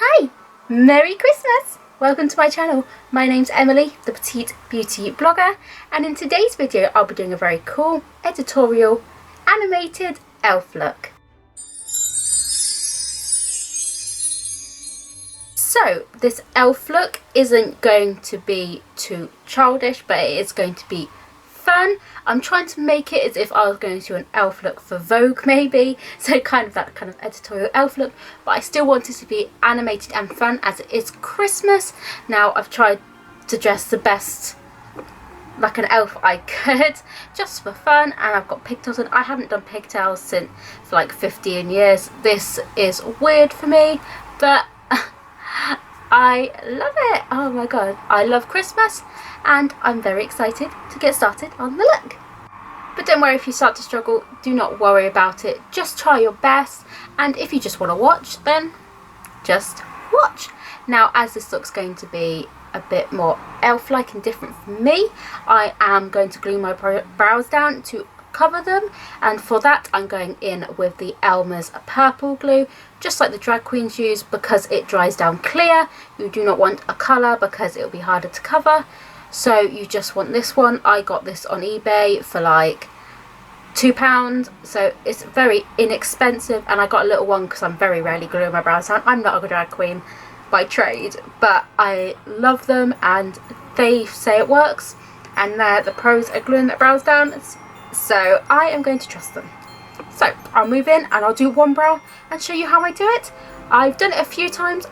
Hi! Merry Christmas! Welcome to my channel. My name's Emily, the Petite Beauty blogger, and in today's video I'll be doing a very cool, editorial, animated elf look. So this elf look isn't going to be too childish, but it is going to be fun. I'm trying to make it as if I was going to do an elf look for Vogue maybe, so kind of that kind of editorial elf look, but I still want it to be animated and fun as it is Christmas. Now I've tried to dress the best like an elf I could, just for fun, and I've got pigtails on. I haven't done pigtails for like 15 years. This is weird for me, but I love it. Oh my god, I love Christmas and I'm very excited to get started on the look. But don't worry if you start to struggle, do not worry about it. Just try your best, and if you just want to watch, then just watch. Now, as this look's going to be a bit more elf-like and different from me, I am going to glue my brows down to cover them, and for that I'm going in with the Elmer's purple glue, just like the drag queens use, because it dries down clear. You do not want a colour because it will be harder to cover, so you just want this one. I got this on eBay for like £2, so it's very inexpensive, and I got a little one because I'm very rarely gluing my brows down. I'm not a drag queen by trade, but I love them and they say it works, and they're the pros at gluing their brows down, so I am going to trust them. So I'll move in and I'll do one brow and show you how I do it. I've done it a few times.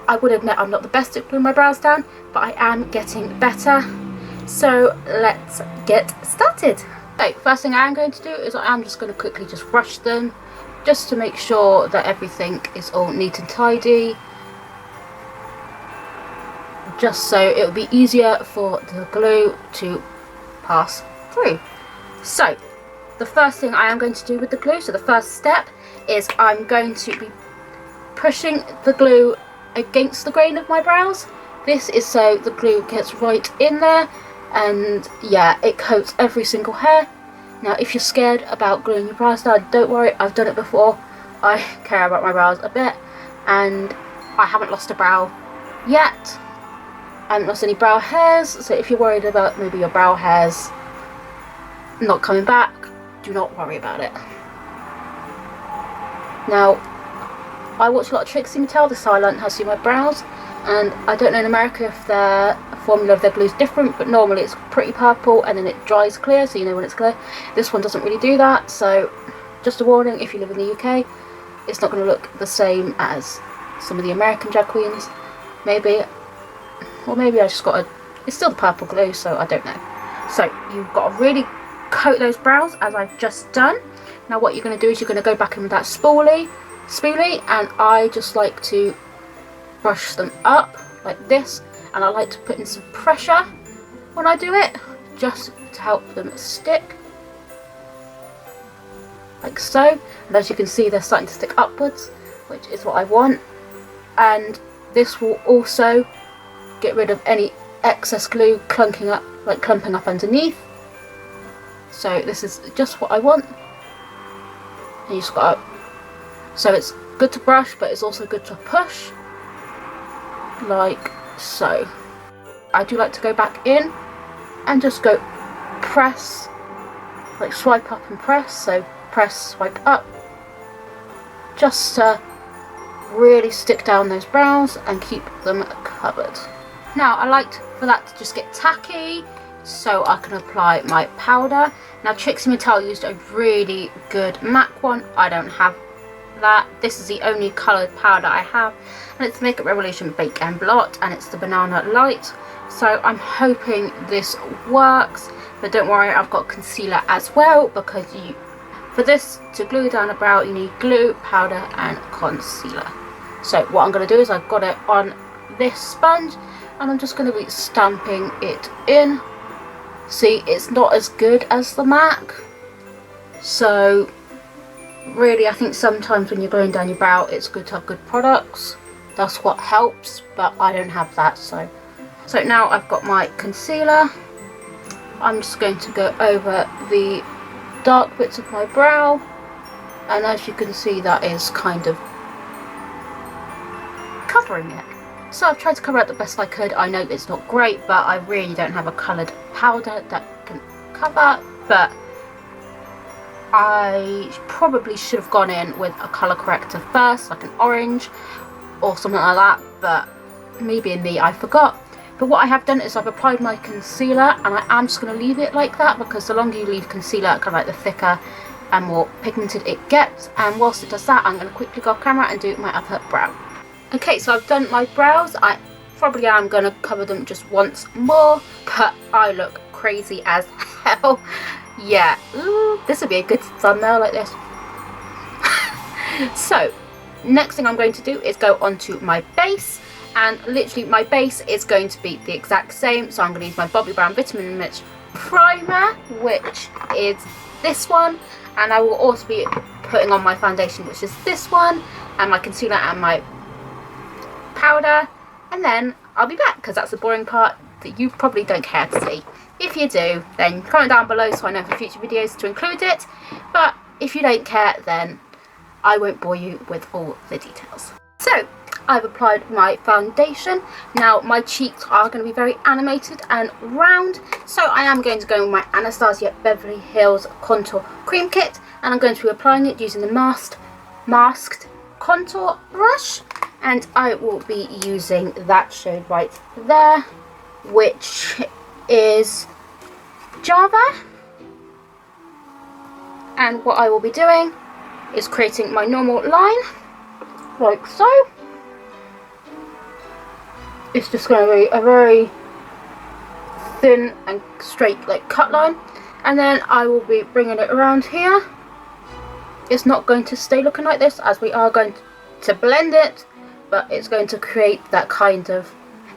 I would admit I'm not the best at gluing my brows down, but I am getting better. So let's get started. So first thing I am going to do is I am just going to quickly just brush them, just to make sure that everything is all neat and tidy, just so it will be easier for the glue to pass through. So the first thing I am going to do with the glue, so the first step is I'm going to be pushing the glue against the grain of my brows. This is so the glue gets right in there, and yeah, it coats every single hair. Now if you're scared about gluing your brows down, don't worry, I've done it before. I care about my brows a bit, and I haven't lost a brow yet. I haven't lost any brow hairs, so if you're worried about maybe your brow hairs not coming back, do not worry about it. Now, I watch a lot of Trixie Mattel, this is how I learned how to do my brows, and I don't know in America if their formula of their glue is different, but normally it's pretty purple and then it dries clear, so you know when it's clear. This one doesn't really do that, so just a warning, if you live in the UK, it's not going to look the same as some of the American drag queens, maybe, or maybe I just got it's still the purple glue, so I don't know. So you've got to really coat those brows as I've just done. Now what you're going to do is you're going to go back in with that spoolie, and I just like to brush them up like this, and I like to put in some pressure when I do it, just to help them stick, like so. And as you can see, they're starting to stick upwards, which is what I want, and this will also get rid of any excess glue clumping up underneath. So this is just what I want, and you just got to, so it's good to brush, but it's also good to push, like so. I do like to go back in and just go press, like swipe up and press, so press, swipe up, just to really stick down those brows and keep them covered. Now I like for that to just get tacky, so I can apply my powder. Now Trixie Mattel used a really good MAC one. I don't have that. This is the only coloured powder I have, and it's Makeup Revolution Bake and Blot, and it's the Banana Light. So I'm hoping this works, but don't worry, I've got concealer as well, because for this to glue down a brow you need glue, powder and concealer. So what I'm going to do is I've got it on this sponge, and I'm just going to be stamping it in. See, it's not as good as the MAC, so really I think sometimes when you're going down your brow it's good to have good products. That's what helps, but I don't have that. So now I've got my concealer. I'm just going to go over the dark bits of my brow, and as you can see that is kind of covering it. So I've tried to cover it the best I could. I know it's not great, but I really don't have a coloured powder that can cover, but I probably should have gone in with a colour corrector first, like an orange or something like that, but me being me, I forgot. But what I have done is I've applied my concealer, and I am just going to leave it like that, because the longer you leave concealer, kind of like the thicker and more pigmented it gets. And whilst it does that, I'm going to quickly go off camera and do my upper brow. Okay, so I've done my brows. I probably am going to cover them just once more, but I look crazy as hell. Yeah, ooh, this would be a good thumbnail like this. So next thing I'm going to do is go onto my base, and literally my base is going to be the exact same. So I'm going to use my Bobbi Brown Vitamin Rich Primer, which is this one, and I will also be putting on my foundation, which is this one, and my concealer and my powder, and then I'll be back, because that's the boring part that you probably don't care to see. If you do, then comment down below so I know for future videos to include it, but if you don't care, then I won't bore you with all the details. So I've applied my foundation. Now my cheeks are going to be very animated and round, so I am going to go with my Anastasia Beverly Hills Contour Cream Kit, and I'm going to be applying it using the masked contour brush, and I will be using that shade right there, which is Java. And what I will be doing is creating my normal line like so. It's just going to be a very thin and straight like cut line, and then I will be bringing it around here. It's not going to stay looking like this, as we are going to blend it, but it's going to create that kind of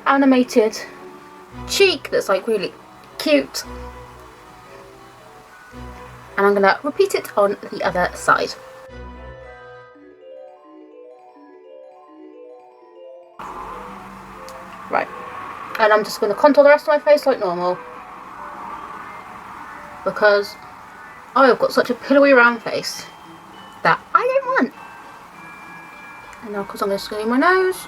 animated cheek that's like really cute. And I'm going to repeat it on the other side. Right, and I'm just going to contour the rest of my face like normal, because I have got such a pillowy round face that I don't want. And now, because I'm going to squeeze my nose,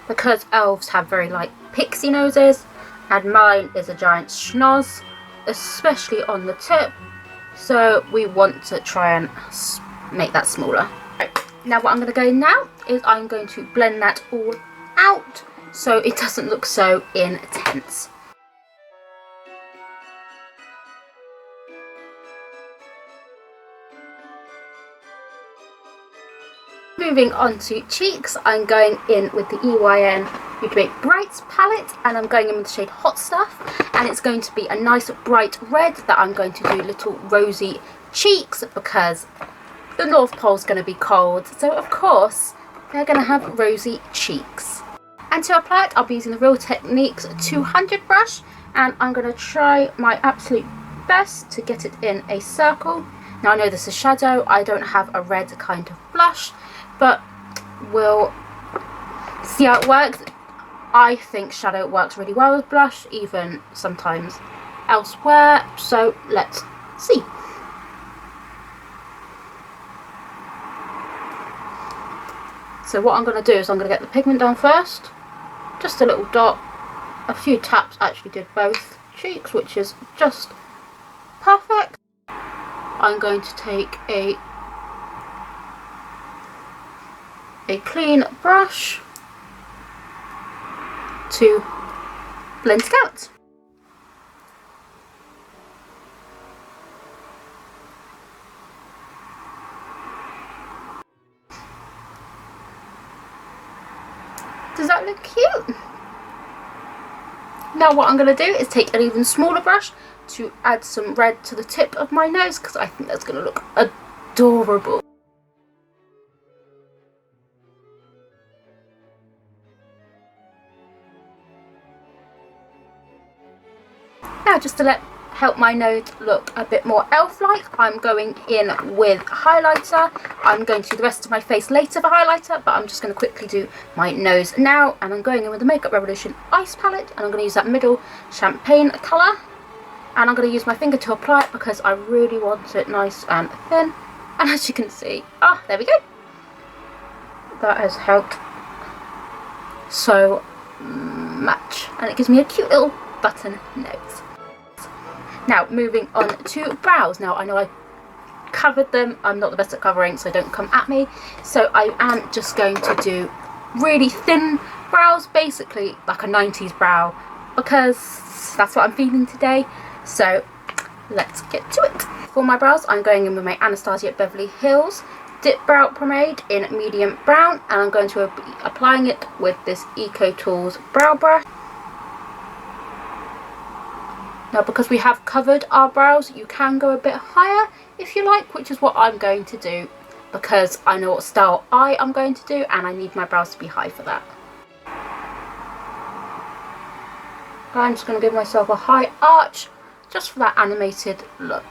because elves have very like pixie noses, and mine is a giant schnoz, especially on the tip, so we want to try and make that smaller. Right. Now what I'm going to go now is I'm going to blend that all out so it doesn't look so intense. Moving on to cheeks, I'm going in with the EYN Ultimate Brights palette, and I'm going in with the shade Hot Stuff, and it's going to be a nice bright red that I'm going to do little rosy cheeks, because the North Pole's going to be cold, so of course they're going to have rosy cheeks. And to apply it, I'll be using the Real Techniques 200 brush, and I'm going to try my absolute best to get it in a circle. Now I know this is shadow, I don't have a red kind of blush, but we'll see how it works. I think shadow works really well with blush, even sometimes elsewhere, so let's see. So what I'm going to do is I'm going to get the pigment down first, just a little dot. A few taps actually did both cheeks, which is just perfect. I'm going to take a clean brush to blend it out. Does that look cute? Now what I'm going to do is take an even smaller brush to add some red to the tip of my nose, because I think that's going to look adorable. Now just to help my nose look a bit more elf-like, I'm going in with highlighter. I'm going to do the rest of my face later for highlighter, but I'm just going to quickly do my nose now, and I'm going in with the Makeup Revolution Ice Palette, and I'm going to use that middle champagne colour, and I'm going to use my finger to apply it because I really want it nice and thin, and as you can see, there we go. that has helped so much, and it gives me a cute little button nose. Now moving on to brows. Now I know I covered them, I'm not the best at covering, so don't come at me. So I am just going to do really thin brows, basically like a 90s brow, because that's what I'm feeling today. So let's get to it. For my brows, I'm going in with my Anastasia Beverly Hills Dip Brow Pomade in medium brown, and I'm going to be applying it with this Eco Tools brow brush. Now because we have covered our brows, you can go a bit higher if you like, which is what I'm going to do because I know what style I am going to do and I need my brows to be high for that. I'm just going to give myself a high arch just for that animated look.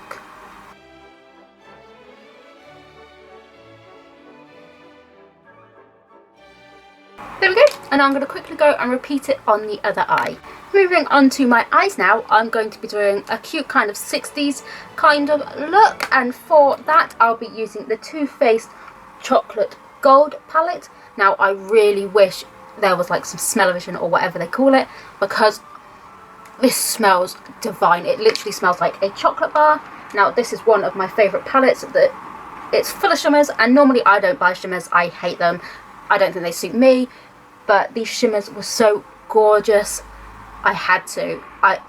There we go, and I'm going to quickly go and repeat it on the other eye. Moving on to my eyes now, I'm going to be doing a cute kind of 60s kind of look, and for that I'll be using the Too Faced Chocolate Gold palette. Now I really wish there was like some smell-o-vision or whatever they call it, because this smells divine. It literally smells like a chocolate bar. Now this is one of my favourite palettes. That it's full of shimmers, and normally I don't buy shimmers, I hate them. I don't think they suit me, but these shimmers were so gorgeous. I had to. I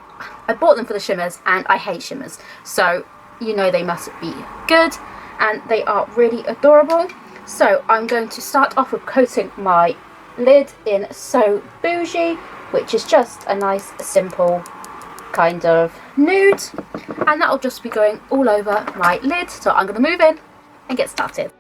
bought them for the shimmers, and I hate shimmers, so you know they must be good, and they are really adorable. So I'm going to start off with coating my lid in So Bougie, which is just a nice simple kind of nude, and that'll just be going all over my lid. So I'm going to move in and get started.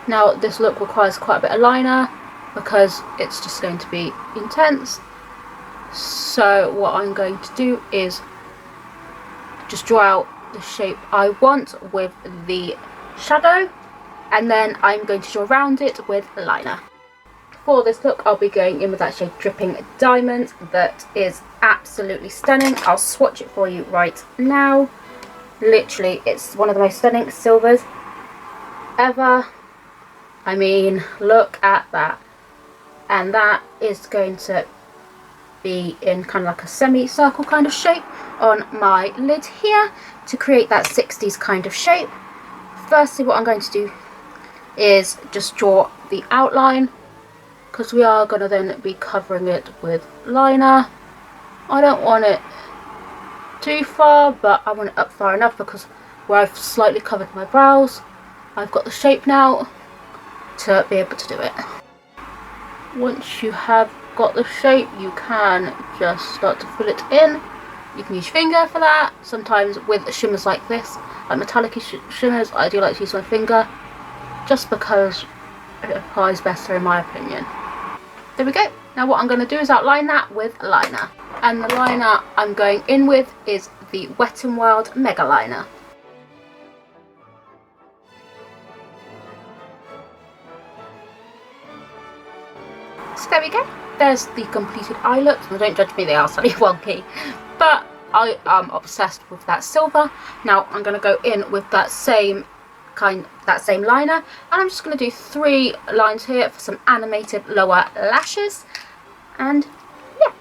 Now this look requires quite a bit of liner because it's just going to be intense. So what I'm going to do is just draw out the shape I want with the shadow, and then I'm going to draw around it with liner. For this look I'll be going in with that shade Dripping Diamond that is absolutely stunning. I'll swatch it for you right now. Literally it's one of the most stunning silvers ever. I mean, look at that. And that is going to be in kind of like a semi-circle kind of shape on my lid here to create that 60s kind of shape. Firstly, what I'm going to do is just draw the outline, because we are going to then be covering it with liner. I don't want it too far, but I want it up far enough, because where I've slightly covered my brows, I've got the shape now to be able to do it. Once you have got the shape, you can just start to fill it in. You can use your finger for that. Sometimes with shimmers like this, like metallic shimmers, I do like to use my finger just because it applies better in my opinion. There we go. Now what I'm going to do is outline that with liner, and the liner I'm going in with is the Wet n Wild Mega Liner. So there we go, there's the completed eye look. Now don't judge me, they are slightly wonky, but I am obsessed with that silver. Now I'm going to go in with that same liner, and I'm just going to do 3 lines here for some animated lower lashes, and yeah.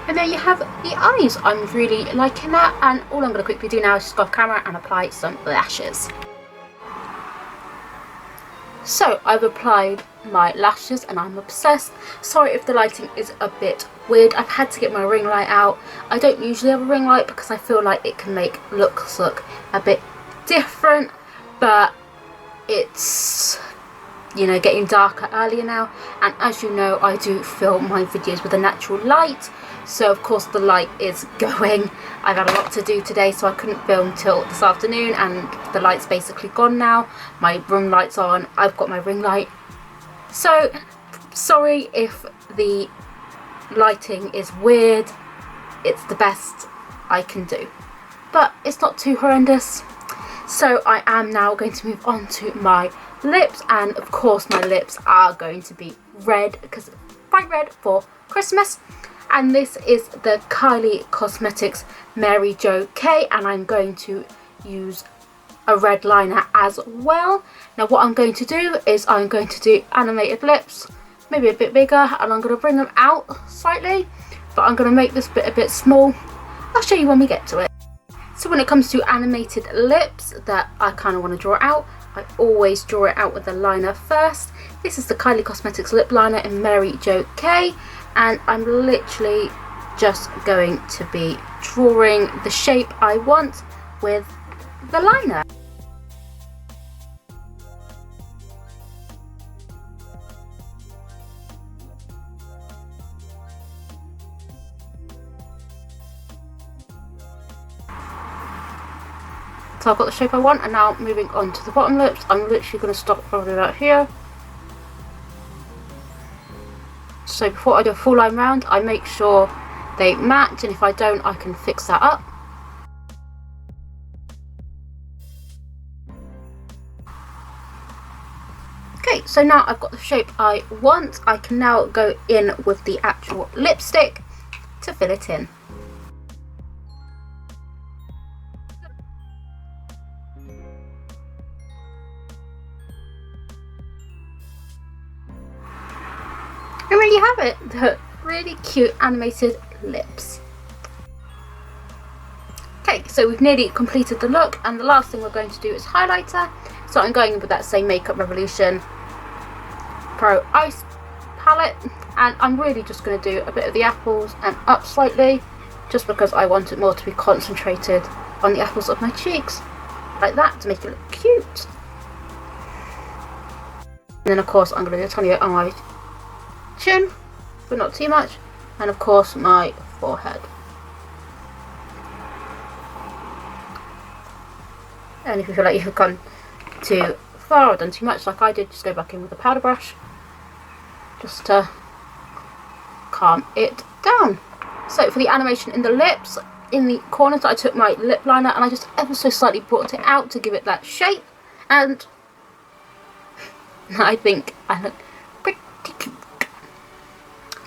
And there you have the eyes. I'm really liking that, and all I'm going to quickly do now is just go off camera and apply some lashes. So I've applied my lashes and I'm obsessed. Sorry if the lighting is a bit weird. I've had to get my ring light out. I don't usually have a ring light because I feel like it can make looks look a bit different, but it's, you know, getting darker earlier now, and as you know I do film my videos with a natural light, so of course the light is going. I've had a lot to do today, so I couldn't film till this afternoon, and the light's basically gone now. My room light's on, I've got my ring light, so sorry if the lighting is weird. It's the best I can do, but it's not too horrendous. So I am now going to move on to my lips, and of course my lips are going to be red because bright red for Christmas. And this is the Kylie Cosmetics Mary Jo K, and I'm going to use a red liner as well. Now what I'm going to do is I'm going to do animated lips, maybe a bit bigger, and I'm going to bring them out slightly, but I'm going to make this bit a bit small. I'll show you when we get to it. So when it comes to animated lips that I kind of want to draw out, I always draw it out with the liner first. This is the Kylie Cosmetics lip liner in Mary Jo K, and I'm literally just going to be drawing the shape I want with the liner. So I've got the shape I want, and now moving on to the bottom lips. I'm literally going to stop probably about here. So before I do a full line round, I make sure they match, and if I don't, I can fix that up. Okay, so now I've got the shape I want. I can now go in with the actual lipstick to fill it in. And there you have it, the really cute animated lips. Okay, so we've nearly completed the look, and the last thing we're going to do is highlighter. So I'm going with that same Makeup Revolution Pro Ice palette, and I'm really just going to do a bit of the apples and up slightly, just because I want it more to be concentrated on the apples of my cheeks, like that, to make it look cute. And then of course I'm going to do a tiny bit on my chin, but not too much, and of course my forehead. And if you feel like you've gone too far or done too much like I did, just go back in with a powder brush just to calm it down. So for the animation in the lips, in the corners, I took my lip liner and I just ever so slightly brought it out to give it that shape, and I think I look pretty cute.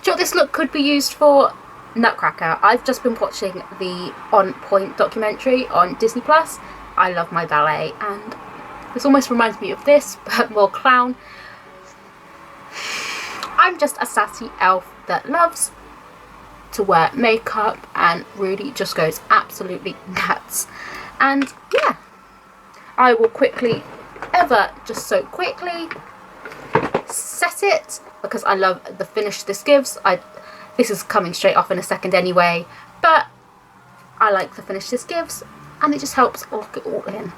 Do you know what this look could be used for? Nutcracker. I've just been watching the On Point documentary on Disney Plus. I love my ballet, and this almost reminds me of this, but more clown. I'm just a sassy elf that loves to wear makeup and really just goes absolutely nuts. And yeah, I will quickly, just so quickly, set it, because I love the finish this gives. This is coming straight off in a second anyway, but I like the finish this gives, and it just helps lock it all in.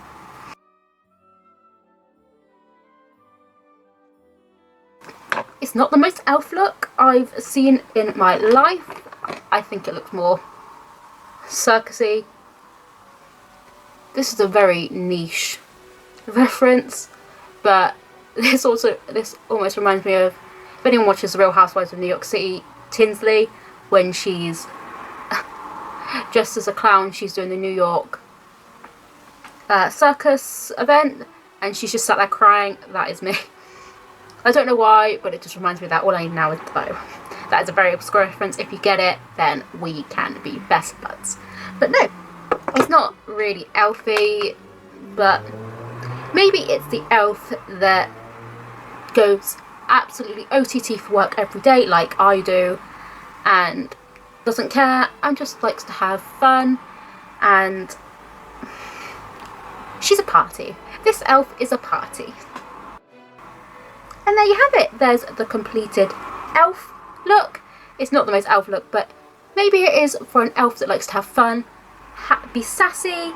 It's not the most elf look I've seen in my life. I think it looks more circusy. This is a very niche reference, but this almost reminds me of, if anyone watches The Real Housewives of New York City, Tinsley, when she's dressed as a clown, she's doing the New York circus event, and she's just sat there crying. That is me. I don't know why, but it just reminds me of that. All I need now is the bow. That is a very obscure reference. If you get it, then we can be best buds. But no, it's not really elfy, but maybe it's the elf that goes absolutely OTT for work every day like I do, and doesn't care, and just likes to have fun, and she's a party. This elf is a party. And there you have it. There's the completed elf look. It's not the most elf look, but maybe it is for an elf that likes to have fun, be sassy,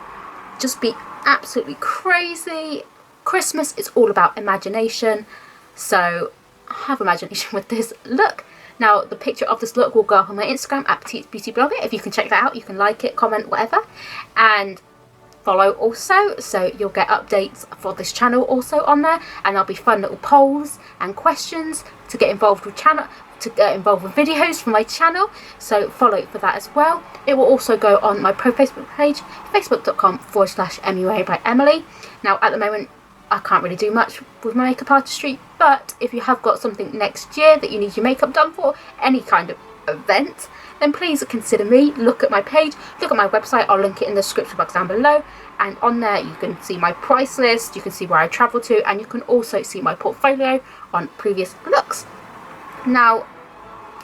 just be absolutely crazy. Christmas is all about imagination, so have imagination with this look. Now the picture of this look will go up on my Instagram at Petite Beauty Blogger. If you can check that out, you can like it, comment, whatever, and follow also, so you'll get updates for this channel also on there, and there'll be fun little polls and questions to get involved with videos from my channel, so follow for that as well. It will also go on my pro Facebook page, facebook.com/MUA by Emily. Now at the moment I can't really do much with my makeup artistry, but if you have got something next year that you need your makeup done for, any kind of event, then please consider me. Look at my page, look at my website, I'll link it in the description box down below, and on there you can see my price list, you can see where I travel to, and you can also see my portfolio on previous looks. Now,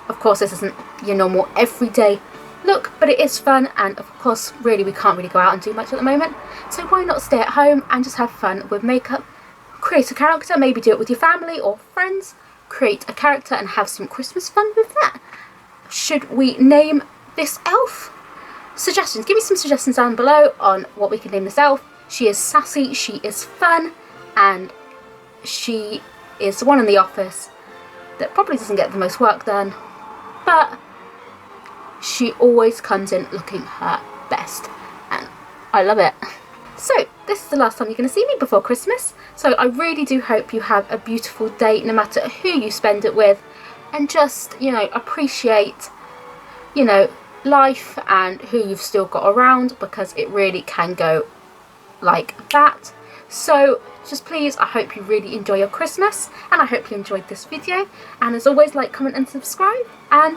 of course, this isn't your normal everyday look, but it is fun, and of course really we can't really go out and do much at the moment, so why not stay at home and just have fun with makeup, create a character, maybe do it with your family or friends, create a character and have some Christmas fun with that. Should we name this elf? Suggestions, give me some suggestions down below on what we can name this elf. She is sassy, she is fun, and she is the one in the office that probably doesn't get the most work done, but she always comes in looking her best, and I love it. So this is the last time you're going to see me before Christmas, so I really do hope you have a beautiful day no matter who you spend it with, and just, you know, appreciate, you know, life and who you've still got around, because it really can go like that. So just please, I hope you really enjoy your Christmas, and I hope you enjoyed this video, and as always, like, comment and subscribe, and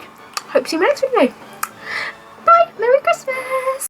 hope to see you in my next video. Bye! Merry Christmas!